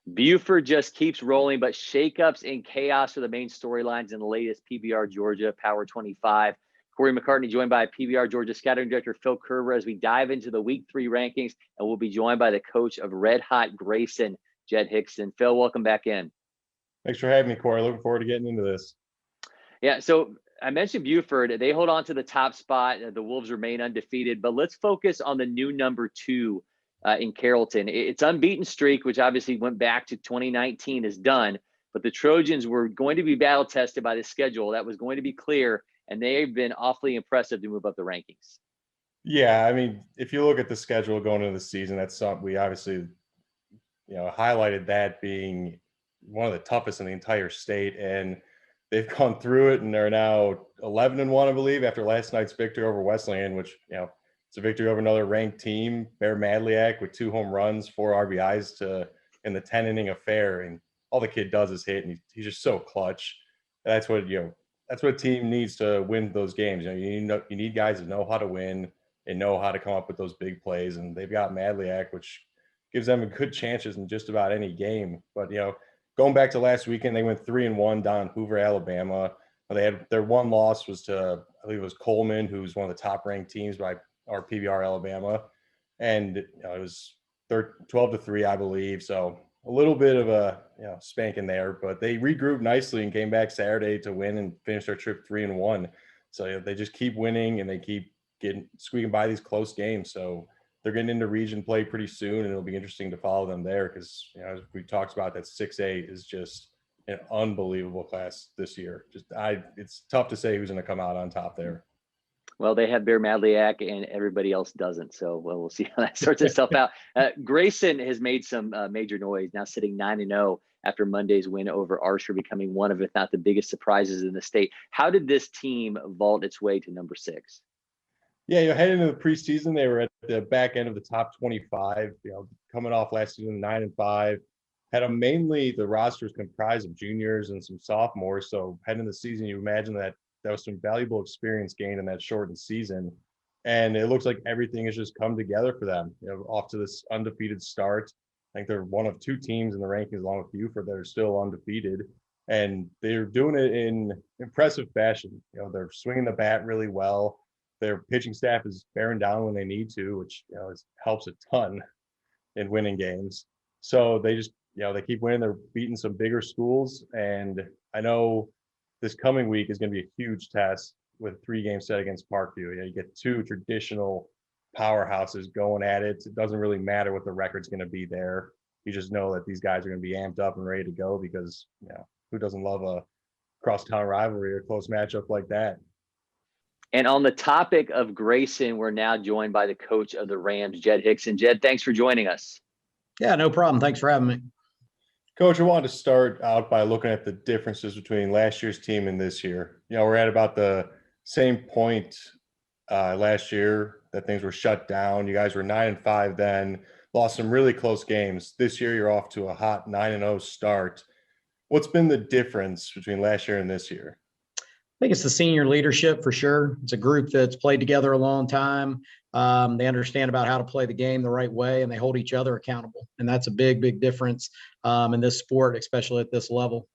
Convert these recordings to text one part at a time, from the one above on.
Buford just keeps rolling, but shakeups and chaos are the main storylines in the latest PBR Georgia Power 25. Cory McCartney joined by PBR Georgia Scouting Director Phil Kerber as we dive into the Week 3 rankings, and we'll be joined by the coach of Red Hot Grayson, Jed Hixson. Phil, welcome back in. Thanks for having me, Cory. Looking forward to getting into this. Yeah, so I mentioned Buford. They hold on to the top spot. The Wolves remain undefeated, but let's focus on the new number 2 in Carrollton. Its unbeaten streak, which obviously went back to 2019, is done, but the Trojans were going to be battle tested by the schedule. That was going to be clear, and they have been awfully impressive to move up the rankings. Yeah, I mean, if you look at the schedule going into the season, that's something we obviously, highlighted that being one of the toughest in the entire state, and they've gone through it, and they're now 11-1, I believe, after last night's victory over Wesleyan, which, it's a victory over another ranked team, Bear Madliak, with 2 home runs, 4 RBIs in the 10-inning affair, and all the kid does is hit, and he's just so clutch. And that's what a team needs to win those games. You need guys that know how to win and know how to come up with those big plays, and they've got Madliak, which gives them a good chances in just about any game. But going back to last weekend, they went 3-1 down in Hoover, Alabama. They had their one loss was to, I believe it was Coleman, who's one of the top ranked teams by our PBR Alabama, and it was 12-3, I believe. So a little bit of a spanking there, but they regrouped nicely and came back Saturday to win and finish their trip 3-1. So they just keep winning and they keep squeaking by these close games. So they're getting into region play pretty soon, and it'll be interesting to follow them there because as we talked about, that 6A is just an unbelievable class this year. It's tough to say who's going to come out on top there. Well, they have Bear Madliak and everybody else doesn't. So we'll see how that sorts itself out. Grayson has made some major noise, now sitting 9-0 after Monday's win over Archer, becoming one of, if not the biggest surprises in the state. How did this team vault its way to number 6? Yeah, heading into the preseason, they were at the back end of the top 25, coming off last season 9-5. Mainly the roster is comprised of juniors and some sophomores. So heading into the season, you imagine that was some valuable experience gained in that shortened season. And it looks like everything has just come together for them, off to this undefeated start. I think they're one of 2 teams in the rankings along with Buford that are still undefeated. And they're doing it in impressive fashion. They're swinging the bat really well. Their pitching staff is bearing down when they need to, which helps a ton in winning games. So they just they keep winning. They're beating some bigger schools, and I know this coming week is going to be a huge test with a 3-game set against Parkview. You get 2 traditional powerhouses going at it. It doesn't really matter what the record's going to be there. You just know that these guys are going to be amped up and ready to go because who doesn't love a crosstown rivalry or a close matchup like that? And on the topic of Grayson, we're now joined by the coach of the Rams, Jed Hixson. Jed, thanks for joining us. Yeah, no problem. Thanks for having me. Coach, I wanted to start out by looking at the differences between last year's team and this year. We're at about the same point last year that things were shut down. You guys were 9-5 then, lost some really close games. This year, you're off to a hot 9-0 start. What's been the difference between last year and this year? I think it's the senior leadership for sure. It's a group that's played together a long time. They understand about how to play the game the right way, and they hold each other accountable. And that's a big, big difference in this sport, especially at this level.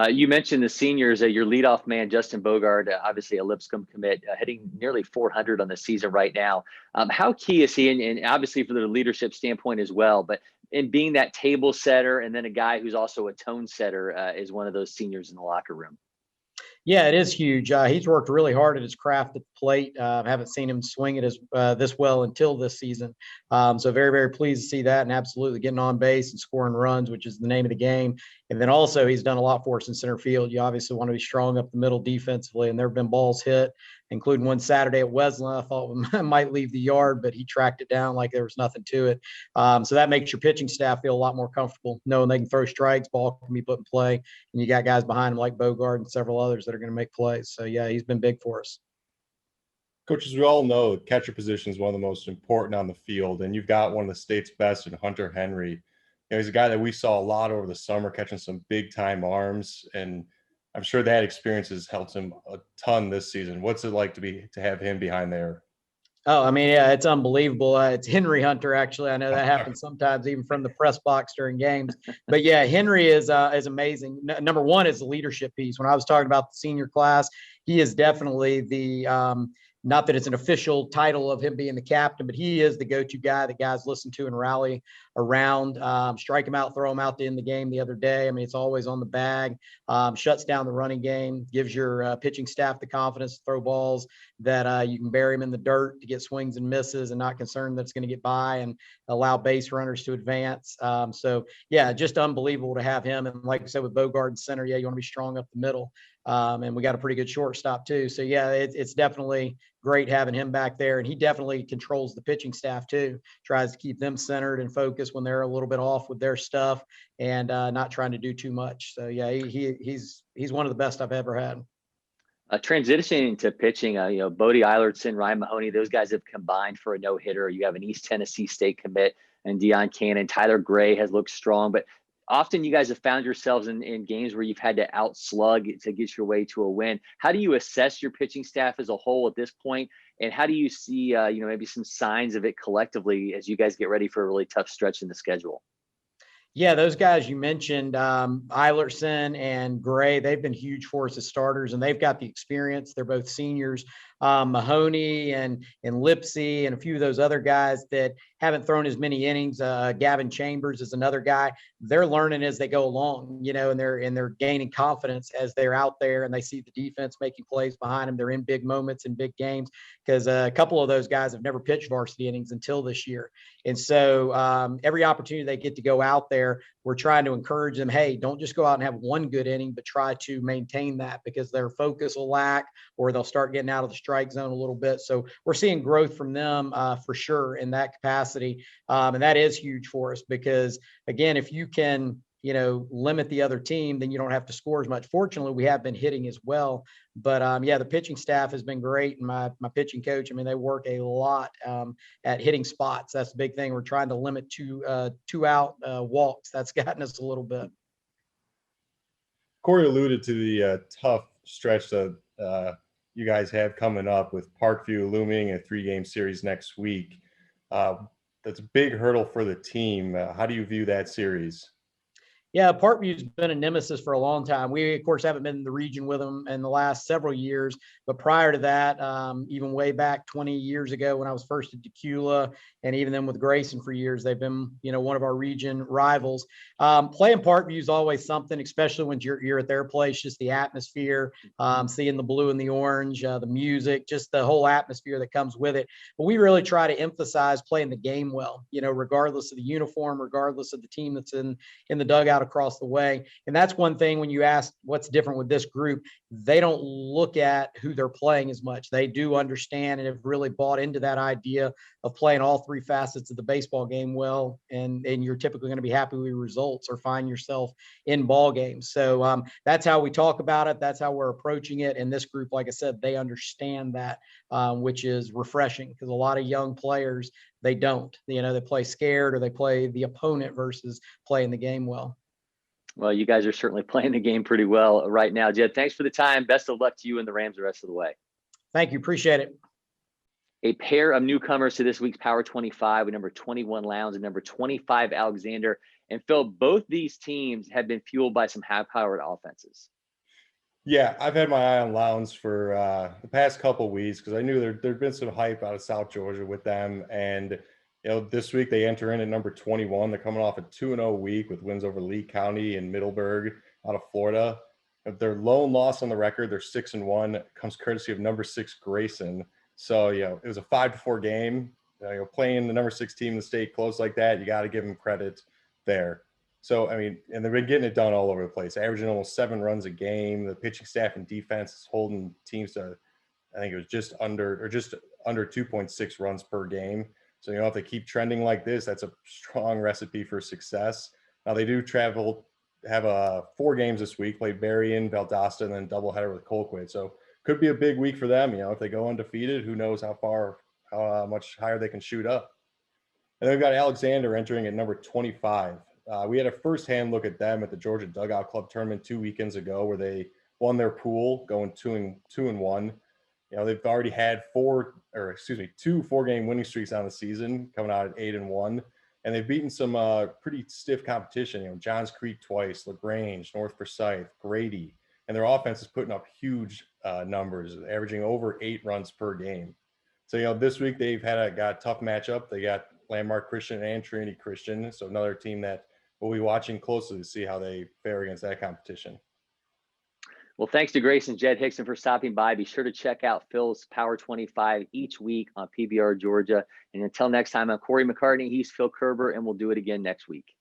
You mentioned the seniors. Your leadoff man, Justin Bogard, obviously a Lipscomb commit, hitting nearly 400 on the season right now. How key is he, and obviously for the leadership standpoint as well, but in being that table setter and then a guy who's also a tone setter is one of those seniors in the locker room? Yeah, it is huge. He's worked really hard at his craft at the plate. Haven't seen him swing it as this well until this season. So very, very pleased to see that, and absolutely getting on base and scoring runs, which is the name of the game. And then also he's done a lot for us in center field. You obviously want to be strong up the middle defensively, and there have been balls hit, including one Saturday at Wesleyan. I thought we might leave the yard, but he tracked it down like there was nothing to it. So that makes your pitching staff feel a lot more comfortable knowing they can throw strikes, ball can be put in play, and you got guys behind him like Bogard and several others that are going to make plays. So yeah, he's been big for us. Coaches, we all know the catcher position is one of the most important on the field, and you've got one of the state's best in Hunter Henry. He's a guy that we saw a lot over the summer, catching some big time arms, and I'm sure that experience has helped him a ton this season. What's it like to have him behind there? Oh, I mean, yeah, it's unbelievable. It's Henry Hunter, actually. I know that happens sometimes, even from the press box during games. But yeah, Henry is amazing. Number one is the leadership piece. When I was talking about the senior class, he is definitely the not that it's an official title of him being the captain, but he is the go-to guy that guys listen to and rally around. Strike him out, throw him out to end the game the other day. I mean, it's always on the bag. Shuts down the running game, gives your pitching staff the confidence to throw balls that you can bury him in the dirt to get swings and misses and not concerned that it's going to get by and allow base runners to advance. So, yeah, just unbelievable to have him. And like I said, with Bogard in center, yeah, you want to be strong up the middle. And we got a pretty good shortstop too. So yeah, it's definitely great having him back there. And he definitely controls the pitching staff too, tries to keep them centered and focused when they're a little bit off with their stuff and not trying to do too much. So yeah, he's one of the best I've ever had. Transitioning to pitching, Bodie Eilertson, Ryan Mahoney, those guys have combined for a no-hitter. You have an East Tennessee State commit and Deion Cannon. Tyler Gray has looked strong, but often you guys have found yourselves in games where you've had to outslug to get your way to a win. How do you assess your pitching staff as a whole at this point? And how do you see, maybe some signs of it collectively as you guys get ready for a really tough stretch in the schedule? Yeah, those guys you mentioned, Eilertson and Gray, they've been huge for us as starters, and they've got the experience. They're both seniors. Mahoney and Lipsy and a few of those other guys that haven't thrown as many innings. Gavin Chambers is another guy. They're learning as they go along, and they're gaining confidence as they're out there and they see the defense making plays behind them. They're in big moments in big games because a couple of those guys have never pitched varsity innings until this year. And so every opportunity they get to go out there, we're trying to encourage them, hey, don't just go out and have one good inning, but try to maintain that because their focus will lack or they'll start getting out of the strike zone a little bit. So we're seeing growth from them for sure in that capacity. And that is huge for us because, again, if you can, limit the other team, then you don't have to score as much. Fortunately, we have been hitting as well. But yeah, the pitching staff has been great. And my pitching coach, I mean, they work a lot at hitting spots. That's the big thing. We're trying to limit two out walks. That's gotten us a little bit. Corey alluded to the tough stretch that you guys have coming up with Parkview looming, a 3-game series next week. That's a big hurdle for the team. How do you view that series? Yeah, Parkview's been a nemesis for a long time. We, of course, haven't been in the region with them in the last several years. But prior to that, even way back 20 years ago when I was first at Decula, and even then with Grayson for years, they've been, one of our region rivals. Playing Parkview is always something, especially when you're at their place, just the atmosphere, seeing the blue and the orange, the music, just the whole atmosphere that comes with it. But we really try to emphasize playing the game well, regardless of the uniform, regardless of the team that's in the dugout across the way. And that's one thing when you ask what's different with this group, they don't look at who they're playing as much. They do understand and have really bought into that idea of playing all three facets of the baseball game well. And you're typically going to be happy with results or find yourself in ball games. So that's how we talk about it. That's how we're approaching it. And this group, like I said, they understand that, which is refreshing because a lot of young players, they don't, they play scared or they play the opponent versus playing the game well. Well, you guys are certainly playing the game pretty well right now. Jed, thanks for the time. Best of luck to you and the Rams the rest of the way. Thank you. Appreciate it. A pair of newcomers to this week's Power 25 with number 21 Lowndes and number 25 Alexander. And Phil, both these teams have been fueled by some high-powered offenses. Yeah, I've had my eye on Lowndes for the past couple of weeks because I knew there'd been some hype out of South Georgia with them. And this week they enter in at number 21. They're coming off a 2-0 week with wins over Lee County and Middleburg out of Florida. Their lone loss on the record, they're 6-1, comes courtesy of number 6 Grayson. So, it was a 5-4 game. Playing the number 6 team in the state close like that, you got to give them credit there. So, I mean, and they've been getting it done all over the place, averaging almost 7 runs a game. The pitching staff and defense is holding teams to, I think it was just under 2.6 runs per game. So, if they keep trending like this, that's a strong recipe for success. Now, they do have 4 games this week, play Berrien, Valdosta, and then doubleheader with Colquitt. So, could be a big week for them. If they go undefeated, who knows how much higher they can shoot up. And then we've got Alexander entering at number 25. We had a firsthand look at them at the Georgia Dugout Club tournament 2 weekends ago, where they won their pool, going 2-1. they've already had two 4-game winning streaks on the season, coming out at 8-1, and they've beaten some pretty stiff competition. Johns Creek twice, LaGrange, North Forsyth, Grady, and their offense is putting up huge numbers, averaging over 8 runs per game. So this week they've got a tough matchup. They got Landmark Christian and Trinity Christian, so another team that we'll be watching closely to see how they fare against that competition. Well, thanks to Grayson, Jed Hixson for stopping by. Be sure to check out Phil's Power 25 each week on PBR Georgia. And until next time, I'm Cory McCartney. He's Phil Kerber, and we'll do it again next week.